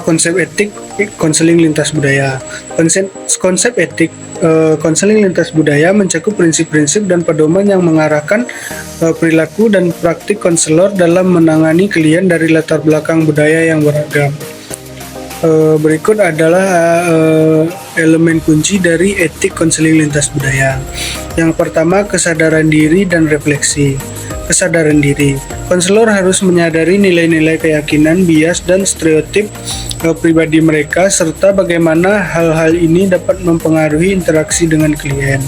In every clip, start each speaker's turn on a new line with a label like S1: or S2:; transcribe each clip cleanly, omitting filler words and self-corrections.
S1: Konsep etik konseling lintas budaya. Konsep etik konseling lintas budaya mencakup prinsip-prinsip dan pedoman yang mengarahkan perilaku dan praktik konselor dalam menangani klien dari latar belakang budaya yang beragam. Berikut adalah elemen kunci dari etik konseling lintas budaya. Yang pertama, kesadaran diri dan refleksi. Kesadaran diri. Konselor harus menyadari nilai-nilai keyakinan, bias, dan stereotip pribadi mereka, serta bagaimana hal-hal ini dapat mempengaruhi interaksi dengan klien.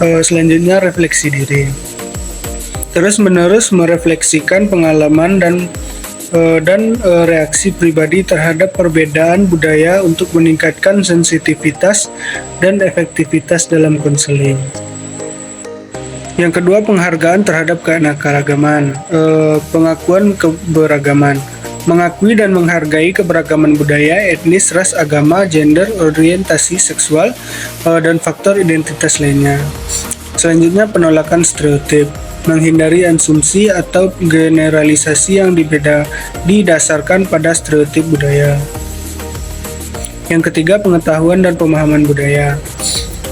S1: Selanjutnya, refleksi diri. Terus-menerus merefleksikan pengalaman dan reaksi pribadi terhadap perbedaan budaya untuk meningkatkan sensitivitas dan efektivitas dalam konseling. Yang kedua, penghargaan terhadap keanekaragaman, pengakuan keberagaman, mengakui dan menghargai keberagaman budaya, etnis, ras, agama, gender, orientasi seksual, dan faktor identitas lainnya. Selanjutnya, penolakan stereotip, menghindari asumsi atau generalisasi yang didasarkan pada stereotip budaya. Yang ketiga, pengetahuan dan pemahaman budaya,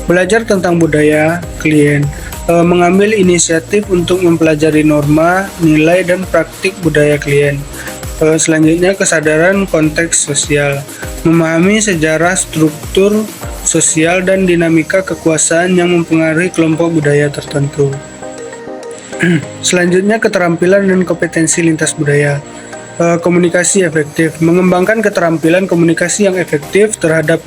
S1: belajar tentang budaya klien, mengambil inisiatif untuk mempelajari norma, nilai, dan praktik budaya klien. Selanjutnya, kesadaran konteks sosial, memahami sejarah, struktur sosial, dan dinamika kekuasaan yang mempengaruhi kelompok budaya tertentu. Selanjutnya, keterampilan dan kompetensi lintas budaya. Komunikasi efektif, mengembangkan keterampilan komunikasi yang efektif terhadap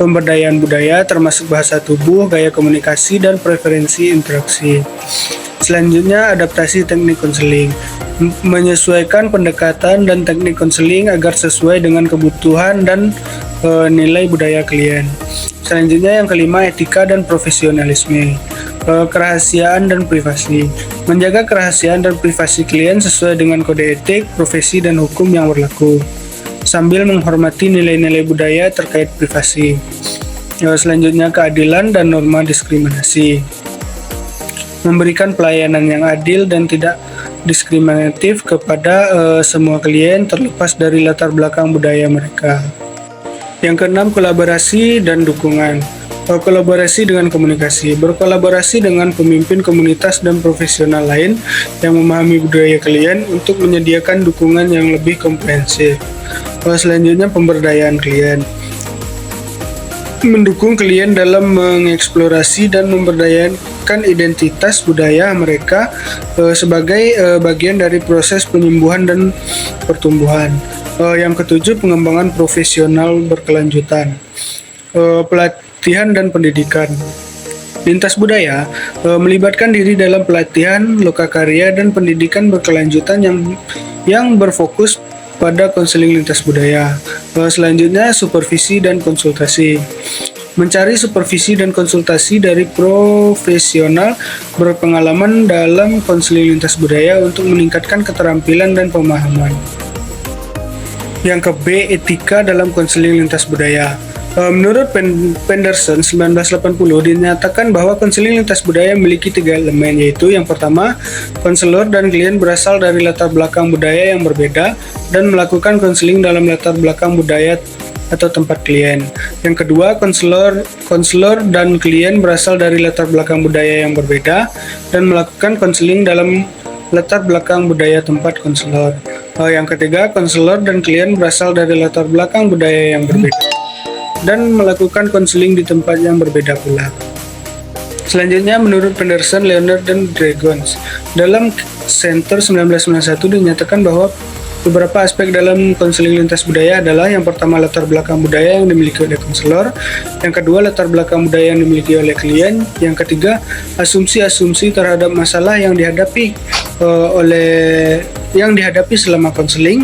S1: pemberdayaan budaya, termasuk bahasa tubuh, gaya komunikasi, dan preferensi interaksi. Selanjutnya, adaptasi teknik konseling, menyesuaikan pendekatan dan teknik konseling agar sesuai dengan kebutuhan dan nilai budaya klien. Selanjutnya, yang kelima, etika dan profesionalisme, kerahasiaan dan privasi, menjaga kerahasiaan dan privasi klien sesuai dengan kode etik, profesi, dan hukum yang berlaku, sambil menghormati nilai-nilai budaya terkait privasi. Selanjutnya, keadilan dan norma diskriminasi, memberikan pelayanan yang adil dan tidak diskriminatif kepada semua klien terlepas dari latar belakang budaya mereka. Yang keenam, kolaborasi dan dukungan. Kolaborasi dengan komunikasi, berkolaborasi dengan pemimpin komunitas dan profesional lain yang memahami budaya klien untuk menyediakan dukungan yang lebih komprehensif. Selanjutnya, pemberdayaan klien, mendukung klien dalam mengeksplorasi dan memberdayakan identitas budaya mereka sebagai bagian dari proses penyembuhan dan pertumbuhan. Yang ketujuh, pengembangan profesional berkelanjutan, pelatihan dan pendidikan. Lintas budaya melibatkan diri dalam pelatihan, lokakarya, dan pendidikan berkelanjutan yang berfokus pada konseling lintas budaya. Selanjutnya, supervisi dan konsultasi, mencari supervisi dan konsultasi dari profesional berpengalaman dalam konseling lintas budaya untuk meningkatkan keterampilan dan pemahaman. Yang ke B, etika dalam konseling lintas budaya. Menurut Penderson 1980 dinyatakan bahwa konseling lintas budaya memiliki 3 elemen, yaitu yang pertama, konselor dan klien berasal dari latar belakang budaya yang berbeda dan melakukan konseling dalam latar belakang budaya atau tempat klien. Yang kedua, konselor dan klien berasal dari latar belakang budaya yang berbeda dan melakukan konseling dalam latar belakang budaya tempat konselor. Yang ketiga, konselor dan klien berasal dari latar belakang budaya yang berbeda dan melakukan konseling di tempat yang berbeda pula. Selanjutnya, menurut Penderson, Leonard, dan Dragons, dalam Center 1991 dinyatakan bahwa beberapa aspek dalam konseling lintas budaya adalah: yang pertama, latar belakang budaya yang dimiliki oleh konselor; yang kedua, latar belakang budaya yang dimiliki oleh klien; yang ketiga, asumsi-asumsi terhadap masalah yang dihadapi selama konseling;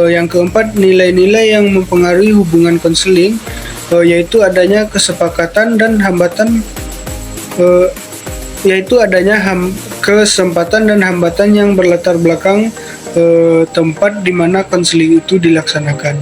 S1: yang keempat, nilai-nilai yang mempengaruhi hubungan konseling, yaitu adanya kesempatan dan hambatan yang berlatar belakang tempat di mana konseling itu dilaksanakan.